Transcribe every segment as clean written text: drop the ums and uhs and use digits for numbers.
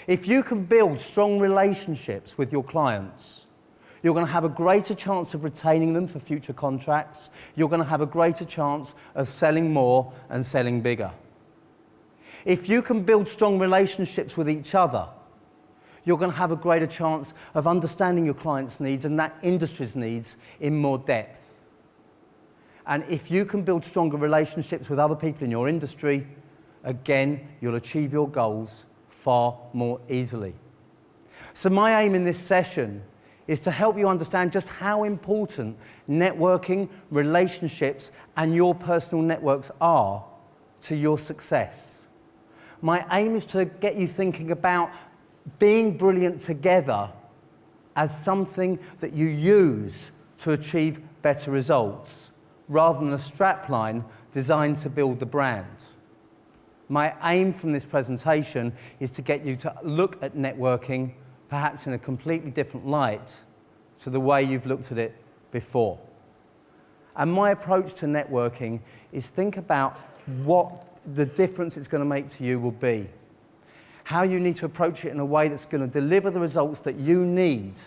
If you can build strong relationships with your clients, you're going to have a greater chance of retaining them for future contracts. You're going to have a greater chance of selling more and selling bigger. If you can build strong relationships with each other, you're going to have a greater chance of understanding your client's needs and that industry's needs in more depth. And if you can build stronger relationships with other people in your industry, again, you'll achieve your goals far more easily. So my aim in this session is to help you understand just how important networking, relationships, and your personal networks are to your success. My aim is to get you thinking about being brilliant together as something that you use to achieve better results, rather than a strapline designed to build the brand. My aim from this presentation is to get you to look at networking perhaps in a completely different light to the way you've looked at it before. And my approach to networking is think about what the difference it's going to make to you will be. How you need to approach it in a way that's going to deliver the results that you need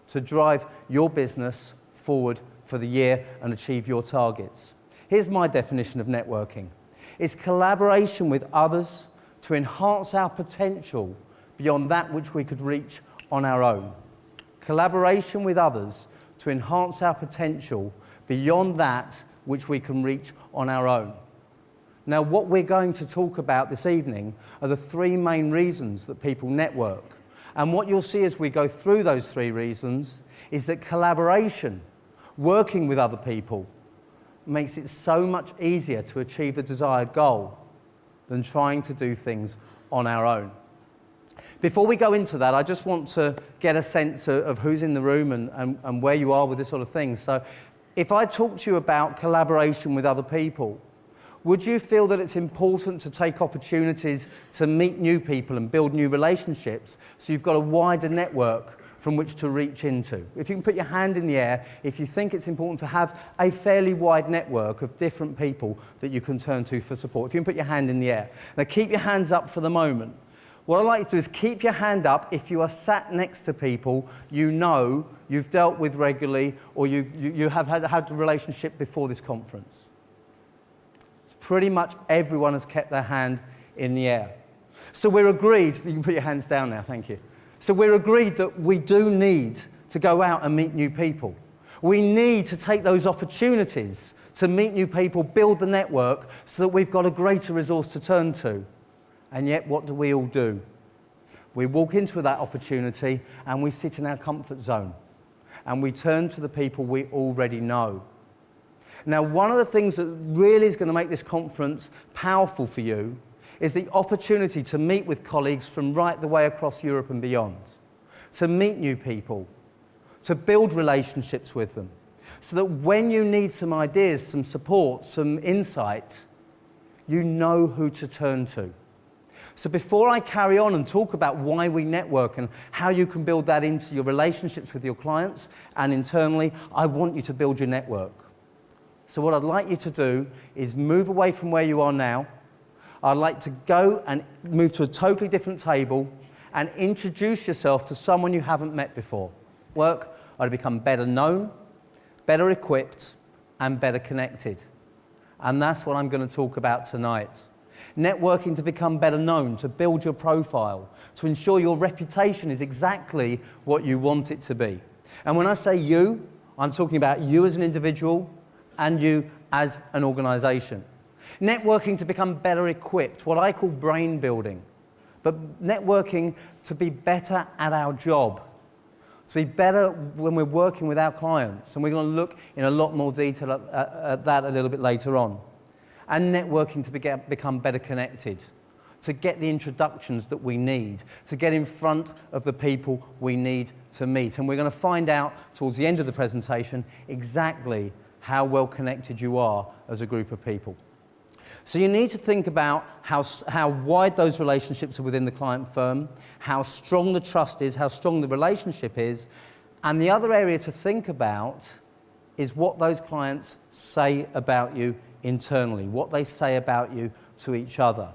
to drive your business forward for the year and achieve your targets. Here's my definition of networking. It's collaboration with others to enhance our potential beyond that which we could reach on our own. Collaboration with others to enhance our potential beyond that which we can reach on our own. Now, what we're going to talk about this evening are the three main reasons that people network. And what you'll see as we go through those three reasons is that collaboration, working with other people, makes it so much easier to achieve the desired goal than trying to do things on our own. Before we go into that, I just want to get a sense of who's in the room and where you are with this sort of thing. So if I talk to you about collaboration with other people, would you feel that it's important to take opportunities to meet new people and build new relationships so you've got a wider network from which to reach into? If you can put your hand in the air, if you think it's important to have a fairly wide network of different people that you can turn to for support. If you can put your hand in the air. Now keep your hands up for the moment. What I'd like you to do is keep your hand up if you are sat next to people you know, you've dealt with regularly, or you have had a relationship before this conference. It's pretty much everyone has kept their hand in the air. So we're agreed, you can put your hands down now, thank you. So we're agreed that we do need to go out and meet new people. We need to take those opportunities to meet new people, build the network, so that we've got a greater resource to turn to. And yet, what do we all do? We walk into that opportunity and we sit in our comfort zone. And we turn to the people we already know. Now, one of the things that really is going to make this conference powerful for you is the opportunity to meet with colleagues from right the way across Europe and beyond, to meet new people, to build relationships with them, so that when you need some ideas, some support, some insight, you know who to turn to. So before I carry on and talk about why we network and how you can build that into your relationships with your clients and internally, I want you to build your network. So what I'd like you to do is move away from where you are now. I'd like to go and move to a totally different table and introduce yourself to someone you haven't met before. Work are to become better known, better equipped, and better connected. And that's what I'm going to talk about tonight. Networking to become better known, to build your profile, to ensure your reputation is exactly what you want it to be. And when I say you, I'm talking about you as an individual and you as an organization. Networking to become better equipped, what I call brain building. But networking to be better at our job, to be better when we're working with our clients. And we're going to look in a lot more detail at that a little bit later on. And networking to become better connected, to get the introductions that we need, to get in front of the people we need to meet. And we're going to find out towards the end of the presentation exactly how well connected you are as a group of people. So you need to think about how wide those relationships are within the client firm, how strong the trust is, how strong the relationship is, and the other area to think about is what those clients say about you internally, what they say about you to each other.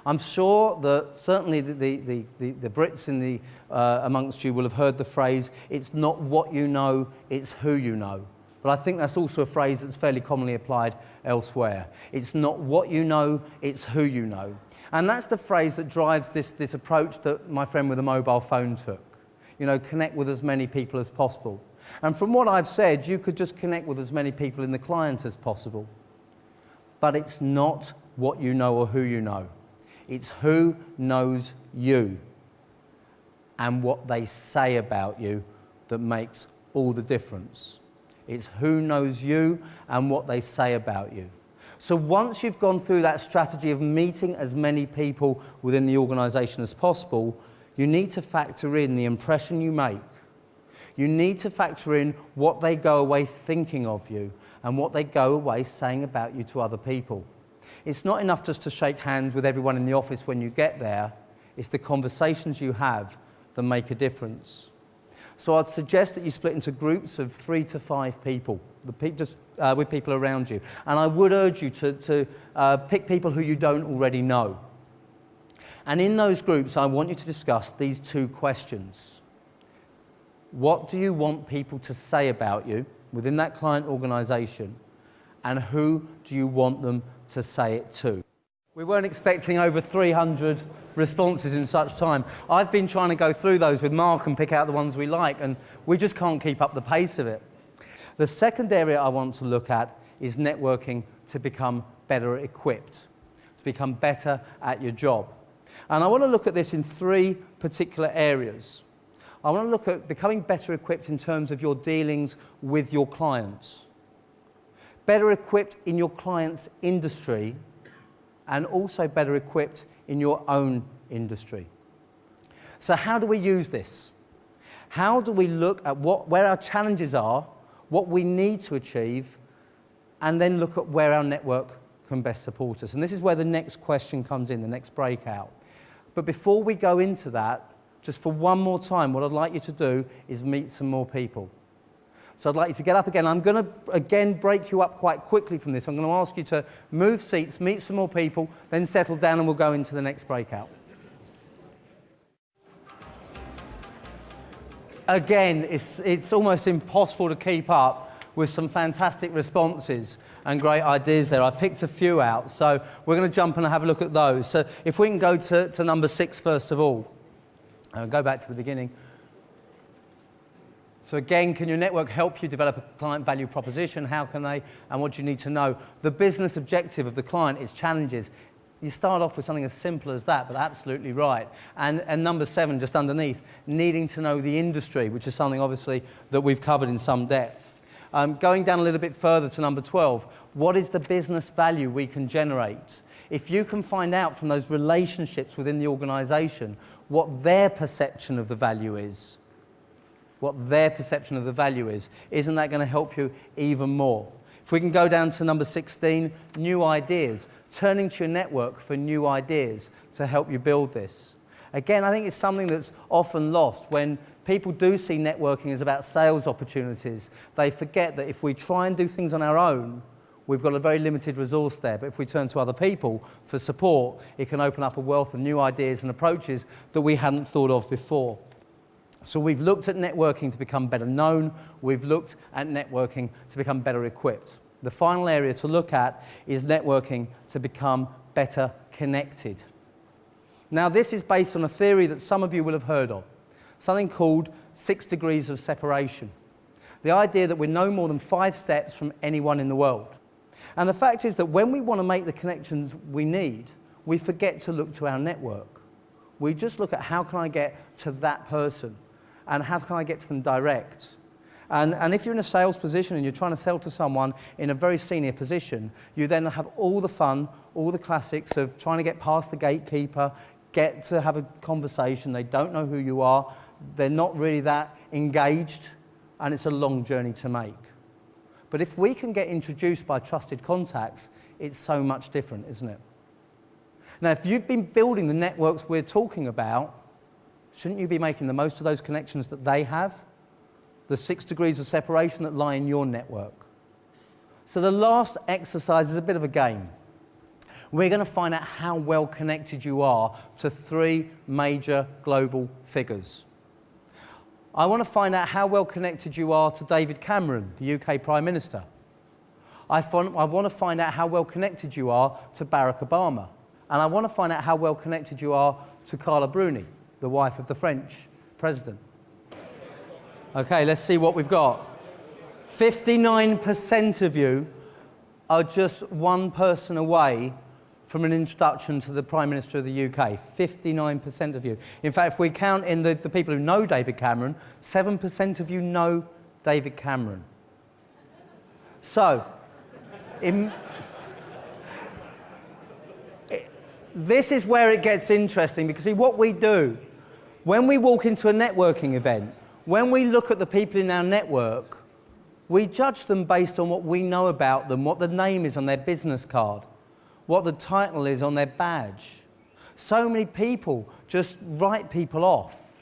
I'm sure that certainly the Brits amongst you will have heard the phrase, it's not what you know, it's who you know. But I think that's also a phrase that's fairly commonly applied elsewhere. It's not what you know, it's who you know. And that's the phrase that drives this approach that my friend with the mobile phone took. You know, connect with as many people as possible. And from what I've said, you could just connect with as many people in the client as possible. But it's not what you know or who you know. It's who knows you and what they say about you that makes all the difference. It's who knows you and what they say about you. So once you've gone through that strategy of meeting as many people within the organisation as possible, you need to factor in the impression you make. You need to factor in what they go away thinking of you and what they go away saying about you to other people. It's not enough just to shake hands with everyone in the office when you get there. It's the conversations you have that make a difference. So I'd suggest that you split into groups of 3 to 5 people, with people around you. And I would urge you to pick people who you don't already know. And in those groups, I want you to discuss these 2 questions. What do you want people to say about you within that client organisation? And who do you want them to say it to? We weren't expecting over 300 responses in such time. I've been trying to go through those with Mark and pick out the ones we like, and we just can't keep up the pace of it. The second area I want to look at is networking to become better equipped, to become better at your job. And I want to look at this in 3 particular areas. I want to look at becoming better equipped in terms of your dealings with your clients. Better equipped in your client's industry, and also better equipped in your own industry. So how do we use this? How do we look at where our challenges are, what we need to achieve, and then look at where our network can best support us? And this is where the next question comes in, the next breakout. But before we go into that, just for one more time, what I'd like you to do is meet some more people. So I'd like you to get up again. I'm going to, again, break you up quite quickly from this. I'm going to ask you to move seats, meet some more people, then settle down, and we'll go into the next breakout. Again, it's almost impossible to keep up with some fantastic responses and great ideas there. I've picked a few out, so we're going to jump and have a look at those. So if we can go to number 6 first of all. Go back to the beginning. So again, can your network help you develop a client value proposition? How can they? And what do you need to know? The business objective of the client is challenges. You start off with something as simple as that, but absolutely right. And number 7, just underneath, needing to know the industry, which is something obviously that we've covered in some depth. Going down a little bit further to number 12, what is the business value we can generate? If you can find out from those relationships within the organisation what their perception of the value is, isn't that going to help you even more? If we can go down to number 16, new ideas, turning to your network for new ideas to help you build this. Again, I think it's something that's often lost when people do see networking as about sales opportunities. They forget that if we try and do things on our own, we've got a very limited resource there, but if we turn to other people for support, it can open up a wealth of new ideas and approaches that we hadn't thought of before. So we've looked at networking to become better known. We've looked at networking to become better equipped. The final area to look at is networking to become better connected. Now, this is based on a theory that some of you will have heard of, something called 6 degrees of separation. The idea that we're no more than 5 steps from anyone in the world. And the fact is that when we want to make the connections we need, we forget to look to our network. We just look at how can I get to that person and how can I get to them direct. And if you're in a sales position and you're trying to sell to someone in a very senior position, you then have all the fun, all the classics of trying to get past the gatekeeper, get to have a conversation. They don't know who you are. They're not really that engaged, and it's a long journey to make. But if we can get introduced by trusted contacts, it's so much different, isn't it? Now, if you've been building the networks we're talking about, shouldn't you be making the most of those connections that they have? The 6 degrees of separation that lie in your network. So the last exercise is a bit of a game. We're going to find out how well connected you are to 3 major global figures. I want to find out how well connected you are to David Cameron, the UK Prime Minister. I want to find out how well connected you are to Barack Obama. And I want to find out how well connected you are to Carla Bruni, the wife of the French president. Okay, let's see what we've got. 59% of you are just one person away from an introduction to the Prime Minister of the UK. 59% of you. In fact, if we count in the people who know David Cameron, 7% of you know David Cameron. So, this is where it gets interesting, because see, what we do, when we walk into a networking event, when we look at the people in our network, we judge them based on what we know about them, what the name is on their business card, what the title is on their badge. So many people just write people off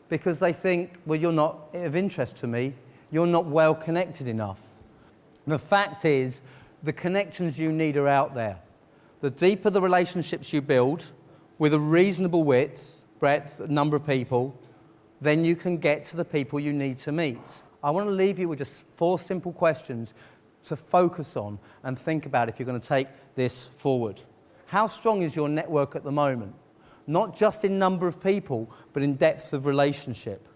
because they think, well, you're not of interest to me, you're not well connected enough. The fact is, the connections you need are out there. The deeper the relationships you build with a reasonable width, breadth, number of people, then you can get to the people you need to meet. I want to leave you with just 4 simple questions to focus on and think about if you're going to take this forward. How strong is your network at the moment? Not just in number of people, but in depth of relationship.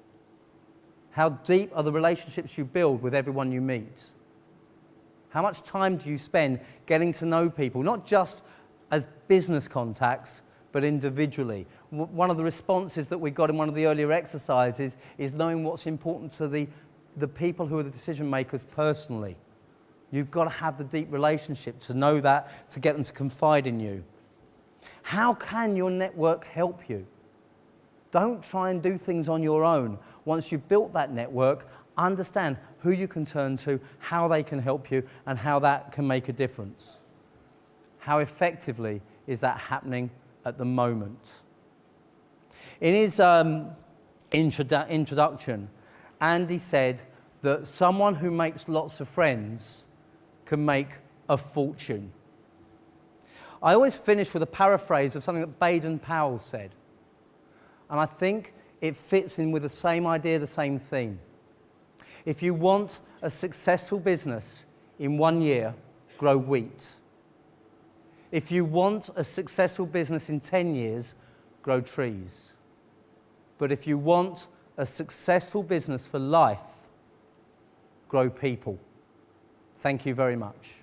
How deep are the relationships you build with everyone you meet? How much time do you spend getting to know people, not just as business contacts, but individually? One of the responses that we got in one of the earlier exercises is knowing what's important to the people who are the decision makers personally. You've got to have the deep relationship to know that, to get them to confide in you. How can your network help you? Don't try and do things on your own. Once you've built that network, understand who you can turn to, how they can help you, and how that can make a difference. How effectively is that happening at the moment? In his introduction, Andy said that someone who makes lots of friends can make a fortune. I always finish with a paraphrase of something that Baden-Powell said. And I think it fits in with the same idea, the same theme. If you want a successful business in 1 year, grow wheat. If you want a successful business in 10 years, grow trees. But if you want a successful business for life, grow people. Thank you very much.